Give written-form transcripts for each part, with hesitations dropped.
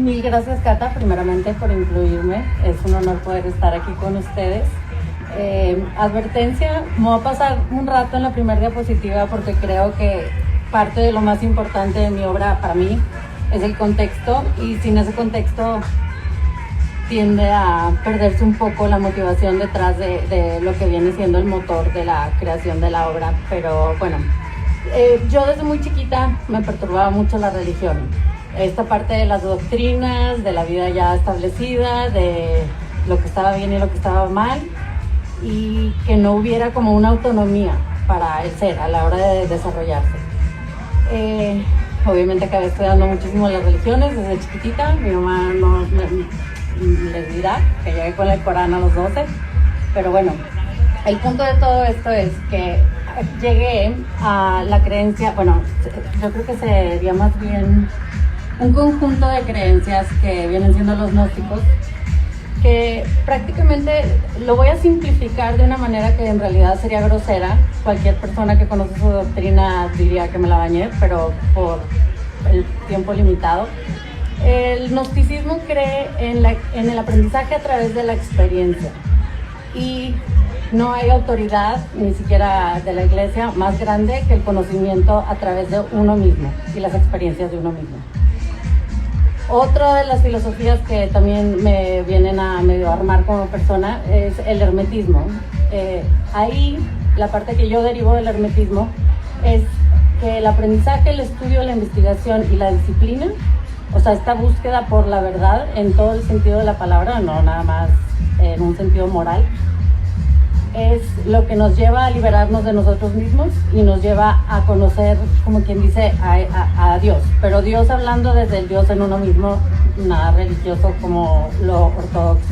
Mil gracias, Cata, primeramente por incluirme. Es un honor poder estar aquí con ustedes. Advertencia, me voy a pasar un rato en la primera diapositiva porque creo que parte de lo más importante de mi obra para mí es el contexto, y sin ese contexto tiende a perderse un poco la motivación detrás de lo que viene siendo el motor de la creación de la obra. Pero bueno, yo desde muy chiquita me perturbaba mucho la religión, esta parte de las doctrinas, de la vida ya establecida, de lo que estaba bien y lo que estaba mal, y que no hubiera como una autonomía para el ser a la hora de desarrollarse. Obviamente acabé estudiando muchísimo las religiones desde chiquitita. Mi mamá no les dirá que llegué con el Corán a los 12, pero bueno, el punto de todo esto es que llegué a la creencia, bueno, yo creo que sería más bien un conjunto de creencias que vienen siendo los gnósticos, que prácticamente lo voy a simplificar de una manera que en realidad sería grosera. Cualquier persona que conoce su doctrina diría que me la bañé, pero por el tiempo limitado. El gnosticismo cree en el aprendizaje a través de la experiencia, y no hay autoridad, ni siquiera de la iglesia, más grande que el conocimiento a través de uno mismo y las experiencias de uno mismo. Otra de las filosofías que también me vienen a medio armar como persona es el hermetismo. Ahí la parte que yo derivo del hermetismo es que el aprendizaje, el estudio, la investigación y la disciplina, o sea, esta búsqueda por la verdad en todo el sentido de la palabra, no nada más en un sentido moral, es lo que nos lleva a liberarnos de nosotros mismos y nos lleva a conocer, como quien dice, a Dios. Pero Dios hablando desde el Dios en uno mismo, nada religioso como lo ortodoxo.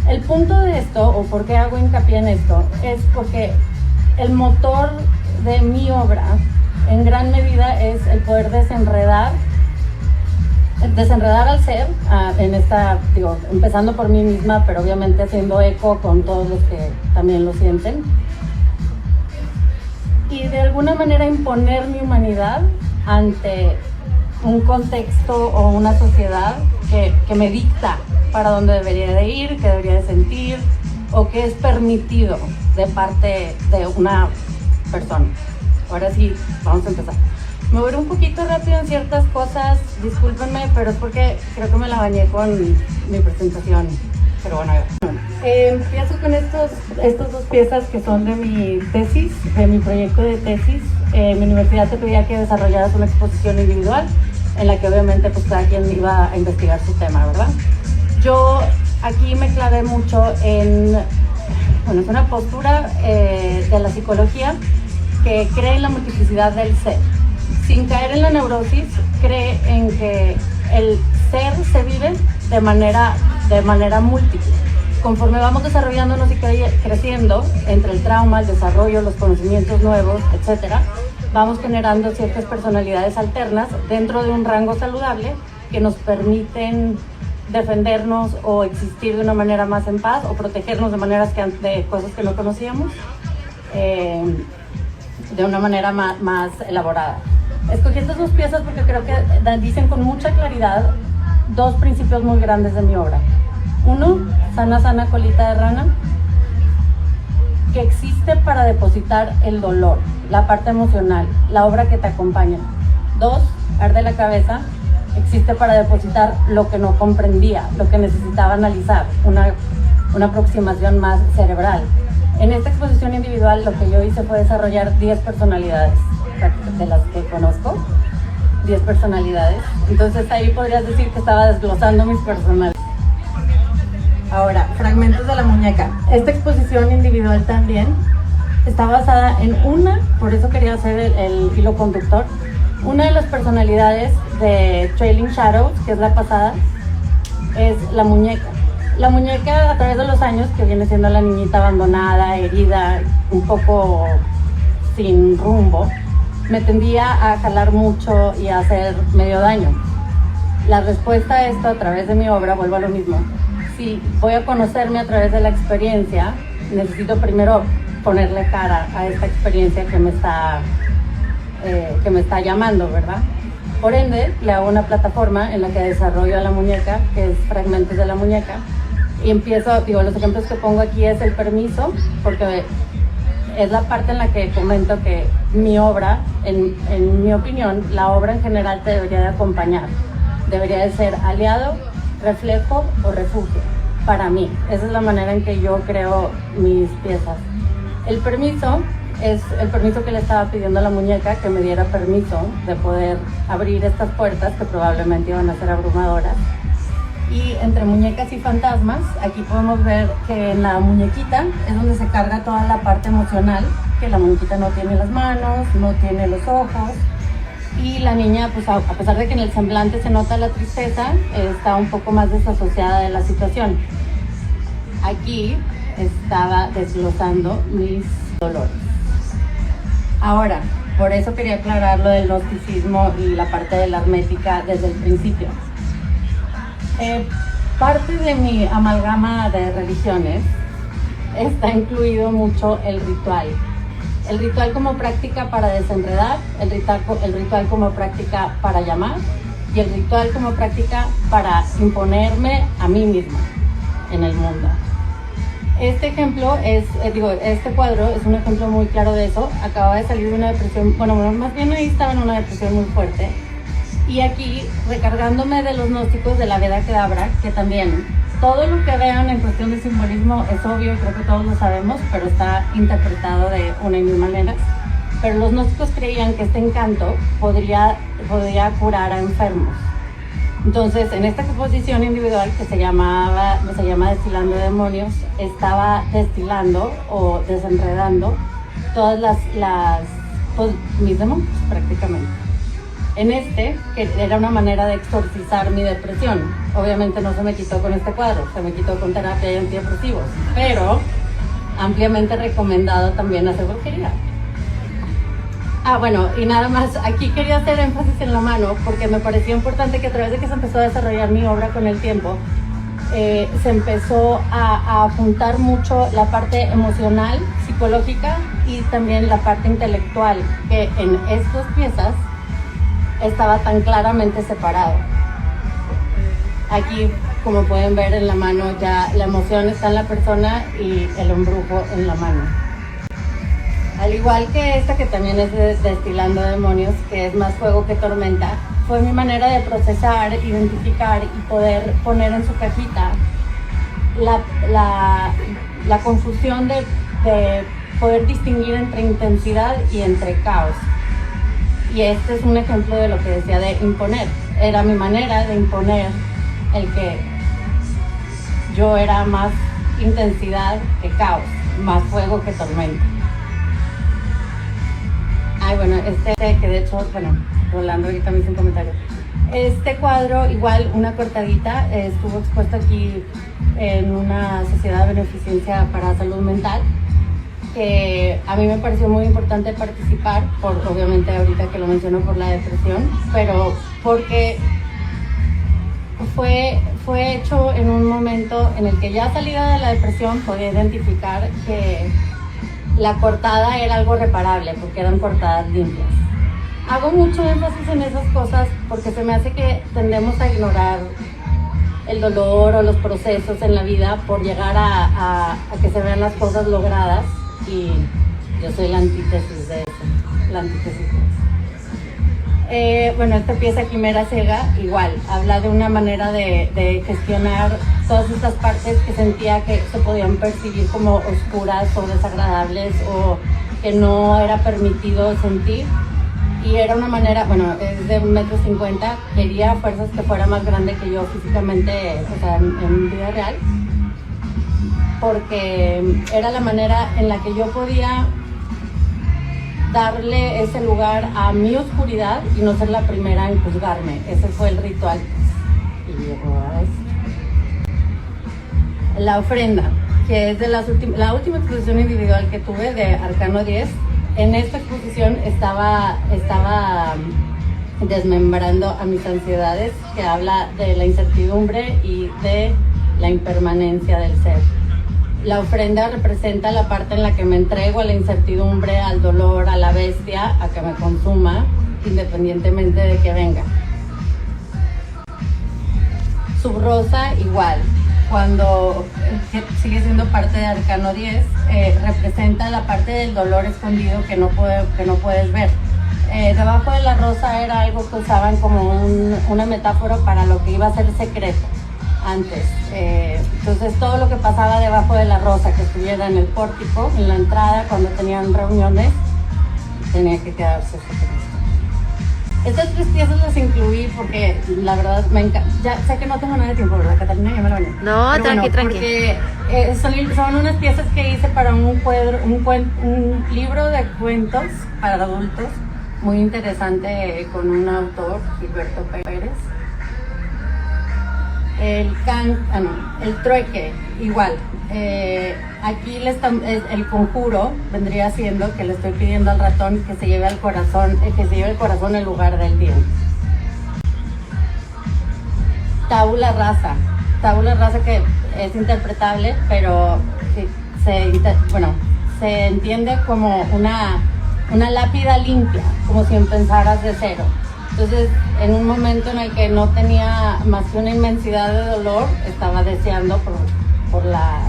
El punto de esto, o por qué hago hincapié en esto, es porque el motor de mi obra en gran medida es el poder desenredar al ser, en esta, digo, empezando por mí misma, pero obviamente haciendo eco con todos los que también lo sienten, y de alguna manera imponer mi humanidad ante un contexto o una sociedad que me dicta para dónde debería de ir, qué debería de sentir, o qué es permitido de parte de una persona. Ahora sí, vamos a empezar. Me voy un poquito rápido en ciertas cosas, discúlpenme, pero es porque creo que me la bañé con mi presentación. Pero bueno, empiezo con estas dos piezas que son de mi tesis, de mi proyecto de tesis. Mi universidad te pedía que desarrollaras una exposición individual en la que obviamente pues cada quien iba a investigar su tema, ¿verdad? Yo aquí me clavé mucho en, bueno, es una postura de la psicología que cree en la multiplicidad del ser. Sin caer en la neurosis, cree en que el ser se vive de manera múltiple. Conforme vamos desarrollándonos y creciendo, entre el trauma, el desarrollo, los conocimientos nuevos, etc., vamos generando ciertas personalidades alternas dentro de un rango saludable que nos permiten defendernos o existir de una manera más en paz, o protegernos de cosas que no conocíamos de una manera más elaborada. Escogí estas dos piezas porque creo que dicen con mucha claridad dos principios muy grandes de mi obra. Uno, sana, sana, colita de rana, que existe para depositar el dolor, la parte emocional, la obra que te acompaña. Dos, arde la cabeza, existe para depositar lo que no comprendía, lo que necesitaba analizar, una aproximación más cerebral. En esta exposición individual lo que yo hice fue desarrollar 10 personalidades, de las que conozco, 10 personalidades. Entonces ahí podrías decir que estaba desglosando mis personalidades. Ahora, fragmentos de la muñeca. Esta exposición individual también está basada en por eso quería hacer el hilo conductor, una de las personalidades de Trailing Shadows, que es la pasada, es la muñeca. La muñeca, a través de los años, que viene siendo la niñita abandonada, herida, un poco sin rumbo, me tendía a jalar mucho y a hacer medio daño. La respuesta a esto, a través de mi obra, vuelvo a lo mismo. Si voy a conocerme a través de la experiencia, necesito primero ponerle cara a esta experiencia que me está llamando, ¿verdad? Por ende, le hago una plataforma en la que desarrollo a la muñeca, que es fragmentos de la muñeca, y empiezo, digo, los ejemplos que pongo aquí es el permiso, porque es la parte en la que comento que mi obra, en mi opinión, la obra en general te debería de acompañar, debería de ser aliado, reflejo o refugio, para mí. Esa es la manera en que yo creo mis piezas. El permiso es el permiso que le estaba pidiendo a la muñeca, que me diera permiso de poder abrir estas puertas que probablemente iban a ser abrumadoras. Y entre muñecas y fantasmas, aquí podemos ver que en la muñequita es donde se carga toda la parte emocional, que la muñequita no tiene las manos, no tiene los ojos, y la niña, pues a pesar de que en el semblante se nota la tristeza, está un poco más desasociada de la situación. Aquí estaba desglosando mis dolores. Ahora, por eso quería aclarar lo del gnosticismo y la parte de la hermética desde el principio. Parte de mi amalgama de religiones está incluido mucho el ritual. El ritual como práctica para desenredar, el ritual como práctica para llamar y el ritual como práctica para imponerme a mí misma en el mundo. Este ejemplo este cuadro es un ejemplo muy claro de eso. Acababa de salir de una depresión, bueno, más bien ahí estaba en una depresión muy fuerte. Y aquí, recargándome de los gnósticos de la Veda Kedavra, que también todo lo que vean en cuestión de simbolismo es obvio, creo que todos lo sabemos, pero está interpretado de una y mil maneras. Pero los gnósticos creían que este encanto podría curar a enfermos. Entonces, en esta exposición individual que se llama Destilando Demonios, estaba destilando o desenredando todas mis demonios prácticamente. En que era una manera de exorcizar mi depresión. Obviamente no se me quitó con este cuadro, se me quitó con terapia y antidepresivos, pero ampliamente recomendado también hacer brujería. Bueno, y nada más, aquí quería hacer énfasis en la mano, porque me pareció importante que a través de que se empezó a desarrollar mi obra con el tiempo, se empezó a apuntar mucho la parte emocional, psicológica y también la parte intelectual, que en estas piezas estaba tan claramente separado. Aquí, como pueden ver en la mano, ya la emoción está en la persona y el embrujo en la mano. Al igual que esta, que también es de Destilando Demonios, que es más fuego que tormenta, fue mi manera de procesar, identificar y poder poner en su cajita la confusión de poder distinguir entre intensidad y entre caos. Y este es un ejemplo de lo que decía de imponer. Era mi manera de imponer el que yo era más intensidad que caos, más fuego que tormenta. Bueno, que de hecho, Rolando ahorita me hizo un comentario. Este cuadro, igual, una cortadita, estuvo expuesto aquí en una sociedad de beneficencia para salud mental, que a mí me pareció muy importante participar, obviamente ahorita que lo menciono por la depresión, pero porque fue hecho en un momento en el que ya salida de la depresión podía identificar que la cortada era algo reparable, porque eran cortadas limpias. Hago mucho énfasis en esas cosas porque se me hace que tendemos a ignorar el dolor o los procesos en la vida por llegar a que se vean las cosas logradas. Y yo soy la antítesis de eso, la antítesis de eso. Esta pieza Quimera Ciega, igual, habla de una manera de gestionar todas estas partes que sentía que se podían percibir como oscuras o desagradables o que no era permitido sentir. Y era una manera, es de 1,50 m, quería fuerzas que fuera más grande que yo físicamente, o sea, en vida real, porque era la manera en la que yo podía darle ese lugar a mi oscuridad y no ser la primera en juzgarme. Ese fue el ritual. Y llegó a esto. La ofrenda, que es de la última exposición individual que tuve de Arcano 10. En esta exposición estaba desmembrando a mis ansiedades, que habla de la incertidumbre y de la impermanencia del ser. La ofrenda representa la parte en la que me entrego a la incertidumbre, al dolor, a la bestia, a que me consuma, independientemente de que venga. Subrosa igual, cuando sigue siendo parte de Arcano 10, representa la parte del dolor escondido que no puedes ver. Debajo de la rosa era algo que usaban como una metáfora para lo que iba a ser secreto antes. Entonces todo lo que pasaba debajo de la rosa, que estuviera en el pórtico, en la entrada, cuando tenían reuniones, tenía que quedarse secreto. Estas 3 piezas las incluí porque la verdad me encanta. Ya sé que no tengo nada de tiempo, ¿verdad, Catalina? Ya me lo bañé. No, pero tranqui. Porque son unas piezas que hice para un libro de cuentos para adultos muy interesante con un autor, Gilberto Pérez. El trueque, igual. Aquí el conjuro vendría siendo que le estoy pidiendo al ratón que se lleve el corazón en lugar del diente. Tabula rasa que es interpretable, pero se entiende como una lápida limpia, como si empezaras de cero. Entonces, en un momento en el que no tenía más que una inmensidad de dolor, estaba deseando por la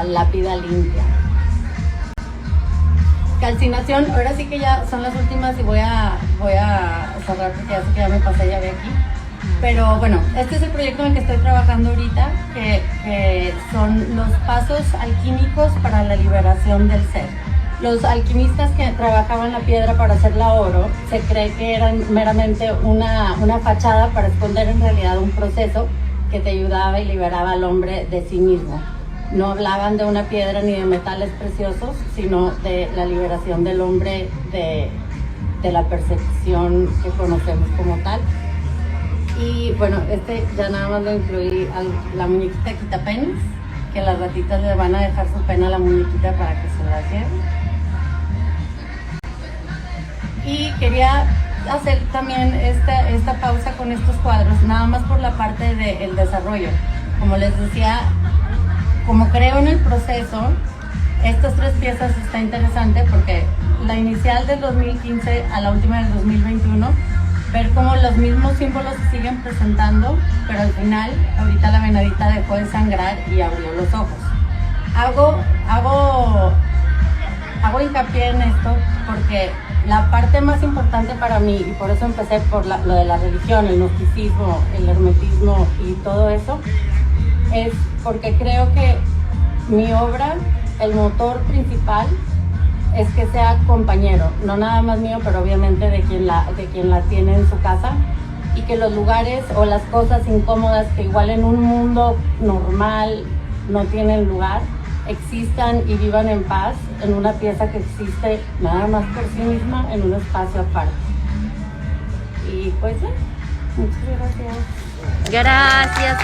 lápida limpia. Calcinación, ahora sí que ya son las últimas y voy a cerrar porque ya sé que ya me pasé ya de aquí. Pero bueno, este es el proyecto en el que estoy trabajando ahorita, que son los pasos alquímicos para la liberación del ser. Los alquimistas que trabajaban la piedra para hacerla oro, se cree que eran meramente una fachada para esconder en realidad un proceso que te ayudaba y liberaba al hombre de sí mismo. No hablaban de una piedra ni de metales preciosos, sino de la liberación del hombre de la percepción que conocemos como tal. Y bueno, ya nada más lo incluí a la muñequita quitapenes, que las ratitas le van a dejar su pena a la muñequita para que se la lleve. Y quería hacer también esta pausa con estos cuadros, nada más por la parte del desarrollo. Como les decía, como creo en el proceso, estas 3 piezas está interesante porque la inicial del 2015 a la última del 2021, ver cómo los mismos símbolos se siguen presentando, pero al final, ahorita la venadita dejó de sangrar y abrió los ojos. Hago hincapié en esto porque la parte más importante para mí, y por eso empecé por lo de la religión, el gnosticismo, el hermetismo y todo eso, es porque creo que mi obra, el motor principal, es que sea compañero, no nada más mío, pero obviamente de quien la tiene en su casa, y que los lugares o las cosas incómodas que igual en un mundo normal no tienen lugar, existan y vivan en paz en una pieza que existe nada más por sí misma en un espacio aparte. Y pues ya, muchas gracias. Gracias.